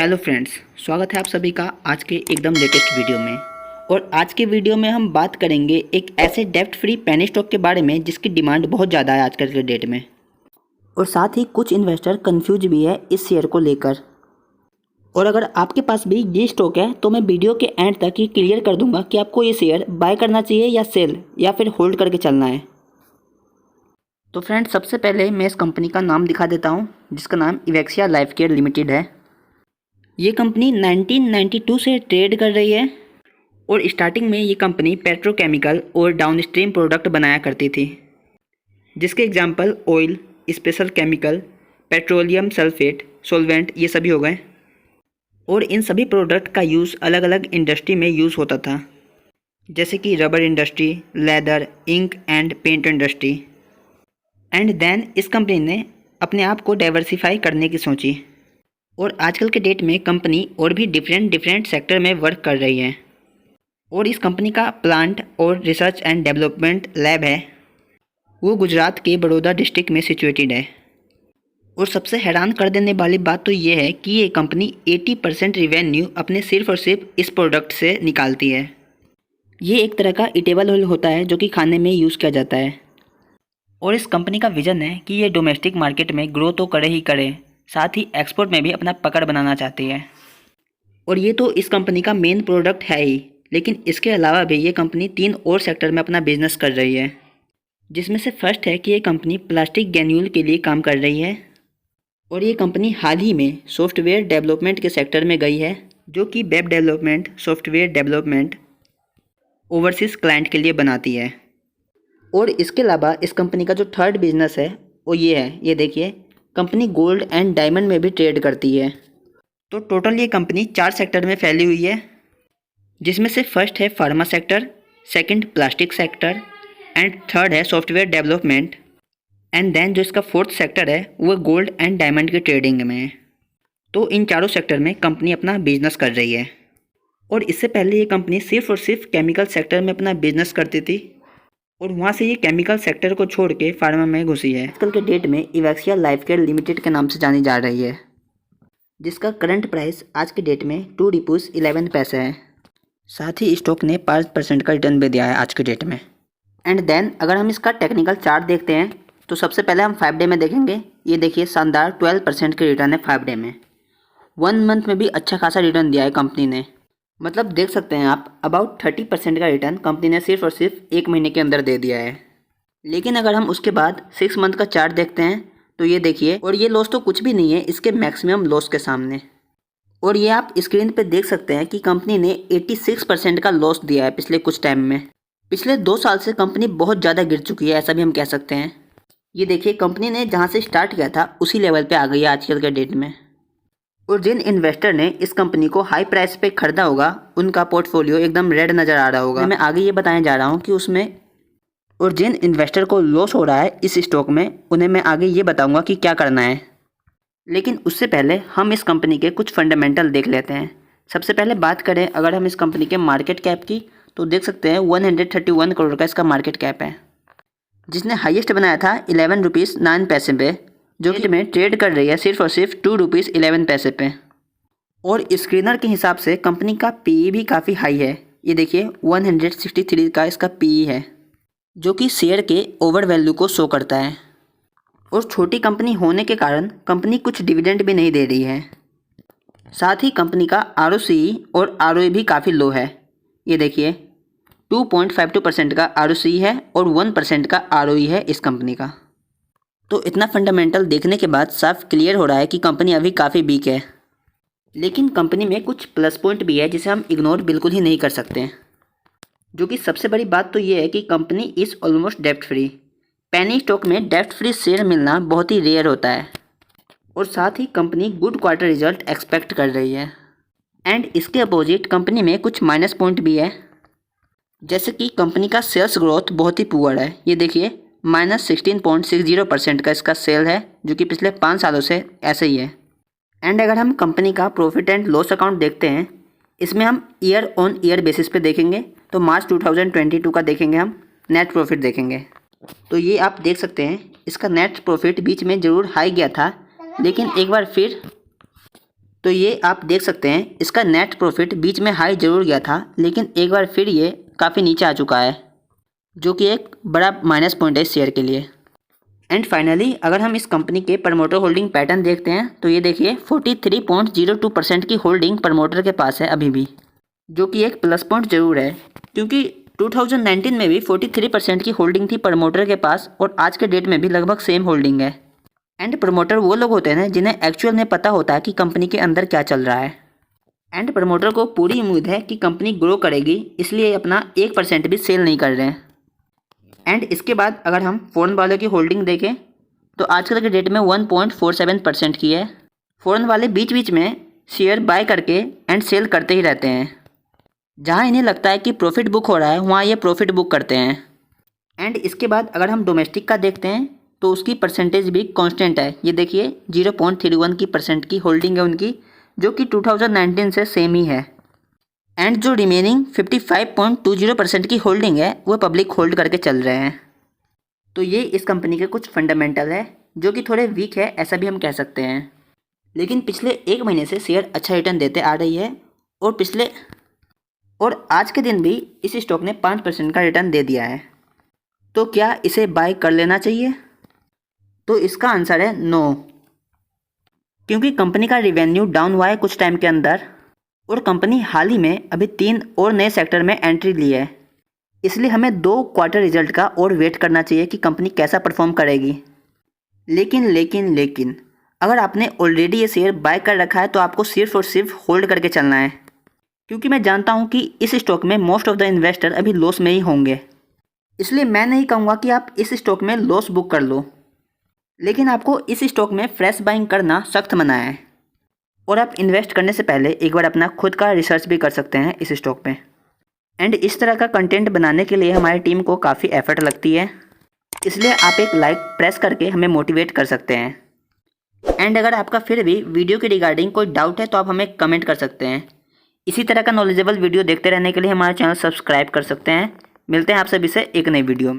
Hello friends, स्वागत है आप सभी का आज के एकदम लेटेस्ट वीडियो में। और आज के वीडियो में हम बात करेंगे एक ऐसे डेब्ट फ्री पेनी स्टॉक के बारे में जिसकी डिमांड बहुत ज़्यादा है आजकल के डेट में। और साथ ही कुछ इन्वेस्टर कंफ्यूज भी है इस शेयर को लेकर। और अगर आपके पास भी ये स्टॉक है तो मैं वीडियो के एंड तक ये क्लियर कर दूंगा कि आपको ये शेयर बाय करना चाहिए या सेल या फिर होल्ड करके चलना है। तो फ्रेंड्स, सबसे पहले मैं इस कंपनी का नाम दिखा देता हूँ जिसका नाम इवेक्सिया लाइफ केयर लिमिटेड है। ये कंपनी 1992 से ट्रेड कर रही है और स्टार्टिंग में ये कंपनी पेट्रोकेमिकल और डाउनस्ट्रीम प्रोडक्ट बनाया करती थी, जिसके example oil, special chemical, petroleum sulphate, solvent ये सभी हो गए। और इन सभी प्रोडक्ट का यूज़ अलग अलग इंडस्ट्री में यूज़ होता था, जैसे कि rubber industry, leather, ink and paint industry. And then इस कंपनी ने अपने आप को डाइवर्सिफाई करने की सोची और आजकल के डेट में कंपनी और भी डिफरेंट सेक्टर में वर्क कर रही है। और इस कंपनी का प्लांट और रिसर्च एंड डेवलपमेंट लैब है वो गुजरात के बड़ौदा डिस्ट्रिक्ट में सिचुएटेड है। और सबसे हैरान कर देने वाली बात तो ये है कि ये कंपनी 80% रिवेन्यू अपने सिर्फ और सिर्फ इस प्रोडक्ट से निकालती है। ये एक तरह का ईटेबल ऑयल होता है जो कि खाने में यूज़ किया जाता है। और इस कंपनी का विज़न है कि ये डोमेस्टिक मार्केट में ग्रो तो करे ही करे, साथ ही एक्सपोर्ट में भी अपना पकड़ बनाना चाहती है। और ये तो इस कंपनी का मेन प्रोडक्ट है ही, लेकिन इसके अलावा भी ये कंपनी 3 और सेक्टर में अपना बिजनेस कर रही है, जिसमें से फर्स्ट है कि ये कंपनी प्लास्टिक ग्रैन्यूल के लिए काम कर रही है। और ये कंपनी हाल ही में सॉफ्टवेयर डेवलपमेंट के सेक्टर में गई है, जो कि web development, software development overseas client के लिए बनाती है। और इसके अलावा इस कंपनी का जो थर्ड बिजनेस है वो ये है, ये देखिए, कंपनी गोल्ड एंड डायमंड में भी ट्रेड करती है। तो टोटल ये कंपनी 4 सेक्टर में फैली हुई है, जिसमें से फर्स्ट है pharma sector, second plastic sector and third है सॉफ्टवेयर डेवलपमेंट। एंड देन जो इसका फोर्थ सेक्टर है वो गोल्ड एंड डायमंड की ट्रेडिंग में है। तो इन चारों सेक्टर में कंपनी अपना बिजनेस कर रही है। और इससे पहले ये कंपनी सिर्फ और सिर्फ केमिकल सेक्टर में अपना बिजनेस करती थी और वहाँ से ये केमिकल सेक्टर को छोड़ के फार्मा में घुसी है। आजकल के डेट में इवेक्सिया लाइफ केयर लिमिटेड के नाम से जानी जा रही है, जिसका करंट प्राइस आज के डेट में 2 रुपीज़ 11 पैसे है। साथ ही स्टॉक ने 5% का रिटर्न भी दिया है आज के डेट में। एंड देन अगर हम इसका टेक्निकल चार्ट देखते हैं तो सबसे पहले हम 5 डे में देखेंगे। ये देखिए, शानदार 12% के रिटर्न है 5 डे में। 1 मंथ में भी अच्छा खासा रिटर्न दिया है कंपनी ने। मतलब देख सकते हैं आप, अबाउट 30% का रिटर्न कंपनी ने सिर्फ और सिर्फ 1 महीने के अंदर दे दिया है। लेकिन अगर हम उसके बाद 6 मंथ का चार्ट देखते हैं तो ये देखिए, और ये लॉस तो कुछ भी नहीं है इसके मैक्सिमम लॉस के सामने। और ये आप स्क्रीन पे देख सकते हैं कि कंपनी ने 86% का लॉस दिया है पिछले कुछ टाइम में। पिछले 2 साल से कंपनी बहुत ज़्यादा गिर चुकी है, ऐसा भी हम कह सकते हैं। ये देखिए, कंपनी ने जहाँ से स्टार्ट किया था उसी लेवल पे आ गई है आजकल के डेट में। और जिन इन्वेस्टर ने इस कंपनी को हाई प्राइस पे खरीदा होगा उनका पोर्टफोलियो एकदम रेड नज़र आ रहा होगा। मैं आगे ये बताने जा रहा हूँ कि उसमें, और जिन इन्वेस्टर को लॉस हो रहा है इस स्टॉक में, उन्हें मैं आगे ये बताऊँगा कि क्या करना है। लेकिन उससे पहले हम इस कंपनी के कुछ फंडामेंटल देख लेते हैं। सबसे पहले बात करें अगर हम इस कंपनी के मार्केट कैप की, तो देख सकते हैं 131 करोड़ का इसका मार्केट कैप है, जिसने हाईएस्ट बनाया था 11 रुपीज़ 9 पैसे पे, जो कि में ट्रेड कर रही है सिर्फ और सिर्फ 2 रुपीज़ 11 पैसे पे। और स्क्रीनर के हिसाब से कंपनी का पीई भी काफ़ी हाई है। ये देखिए, 163 का इसका पीई है, जो कि शेयर के ओवर वैल्यू को शो करता है। और छोटी कंपनी होने के कारण कंपनी कुछ डिविडेंड भी नहीं दे रही है। साथ ही कंपनी का आरओसीई और आरओई भी काफ़ी लो है। ये देखिए, 2.52% का आरओसीई है और 1% का आरओई है इस कंपनी का। तो इतना फंडामेंटल देखने के बाद साफ क्लियर हो रहा है कि कंपनी अभी काफ़ी वीक है। लेकिन कंपनी में कुछ प्लस पॉइंट भी है जिसे हम इग्नोर बिल्कुल ही नहीं कर सकते, जो कि सबसे बड़ी बात तो ये है कि कंपनी इज़ ऑलमोस्ट डेब्ट फ्री। पेनी स्टॉक में डेब्ट फ्री शेयर मिलना बहुत ही रेयर होता है। और साथ ही company good quarter result expect कर रही है। एंड इसके अपोजिट कंपनी में कुछ माइनस पॉइंट भी है, जैसे कि कंपनी का सेल्स ग्रोथ बहुत ही पुअर है। ये देखिए, -16.60% का इसका सेल है, जो कि पिछले 5 सालों से ऐसे ही है। एंड अगर हम कंपनी का प्रॉफिट एंड लॉस अकाउंट देखते हैं, इसमें हम ईयर ऑन ईयर बेसिस पे देखेंगे तो मार्च 2022 का देखेंगे, हम नेट प्रॉफिट देखेंगे। तो ये आप देख सकते हैं इसका नेट प्रॉफिट बीच में ज़रूर हाई गया था, लेकिन एक बार फिर तो ये आप देख सकते हैं इसका नेट प्रॉफिट बीच में हाई जरूर गया था, लेकिन एक बार फिर ये काफ़ी नीचे आ चुका है, जो कि एक बड़ा माइनस पॉइंट है इस शेयर के लिए। एंड फाइनली अगर हम इस कंपनी के प्रमोटर होल्डिंग पैटर्न देखते हैं तो ये देखिए 43.02% की होल्डिंग प्रमोटर के पास है अभी भी, जो कि एक प्लस पॉइंट जरूर है, क्योंकि 2019 में भी 43% की होल्डिंग थी प्रमोटर के पास और आज के डेट में भी लगभग सेम होल्डिंग है। एंड प्रमोटर वो लोग होते हैं जिन्हें एक्चुअल में पता होता है कि कंपनी के अंदर क्या चल रहा है। एंड प्रमोटर को पूरी उम्मीद है कि कंपनी ग्रो करेगी, इसलिए अपना 1% भी सेल नहीं कर रहे हैं। एंड इसके बाद अगर हम फॉरेन वालों की होल्डिंग देखें तो आजकल के डेट में 1.47% की है। फॉरेन वाले बीच बीच में शेयर बाय करके एंड सेल करते ही रहते हैं। जहां इन्हें लगता है कि प्रॉफिट बुक हो रहा है वहां ये प्रॉफिट बुक करते हैं। एंड इसके बाद अगर हम डोमेस्टिक का देखते हैं तो उसकी परसेंटेज भी कांस्टेंट है। ये देखिए 0.31 की परसेंट की होल्डिंग है उनकी, जो कि 2019 से सेम ही है। एंड जो रिमेनिंग 55.20% की होल्डिंग है वो पब्लिक होल्ड करके चल रहे हैं। तो ये इस कंपनी के कुछ फंडामेंटल है जो कि थोड़े वीक है, ऐसा भी हम कह सकते हैं। लेकिन पिछले 1 महीने से शेयर अच्छा रिटर्न देते आ रही है और आज के दिन भी इस स्टॉक ने 5% का रिटर्न दे दिया है। तो क्या इसे बाय कर लेना चाहिए? तो इसका आंसर है नो, क्योंकि कंपनी का रिवेन्यू डाउन हुआ है कुछ टाइम के अंदर और कंपनी हाल ही में अभी 3 और नए सेक्टर में एंट्री ली है। इसलिए हमें 2 क्वार्टर रिजल्ट का और वेट करना चाहिए कि कंपनी कैसा परफॉर्म करेगी। लेकिन अगर आपने ऑलरेडी ये शेयर बाय कर रखा है तो आपको सिर्फ और सिर्फ होल्ड करके चलना है, क्योंकि मैं जानता हूँ कि इस स्टॉक में मोस्ट ऑफ द इन्वेस्टर अभी लॉस में ही होंगे। इसलिए मैं नहीं कहूँगा कि आप इस स्टॉक में लॉस बुक कर लो, लेकिन आपको इस स्टॉक में फ्रेश बाइंग करना सख्त मना है और आप इन्वेस्ट करने से पहले एक बार अपना खुद का रिसर्च भी कर सकते हैं इस स्टॉक पे। एंड इस तरह का कंटेंट बनाने के लिए हमारी टीम को काफ़ी एफर्ट लगती है, इसलिए आप एक लाइक प्रेस करके हमें मोटिवेट कर सकते हैं। एंड अगर आपका फिर भी वीडियो के रिगार्डिंग कोई डाउट है तो आप हमें कमेंट कर सकते हैं। इसी तरह का नॉलेजेबल वीडियो देखते रहने के लिए हमारा चैनल सब्सक्राइब कर सकते हैं। मिलते हैं आप सभी से एक नई वीडियो में।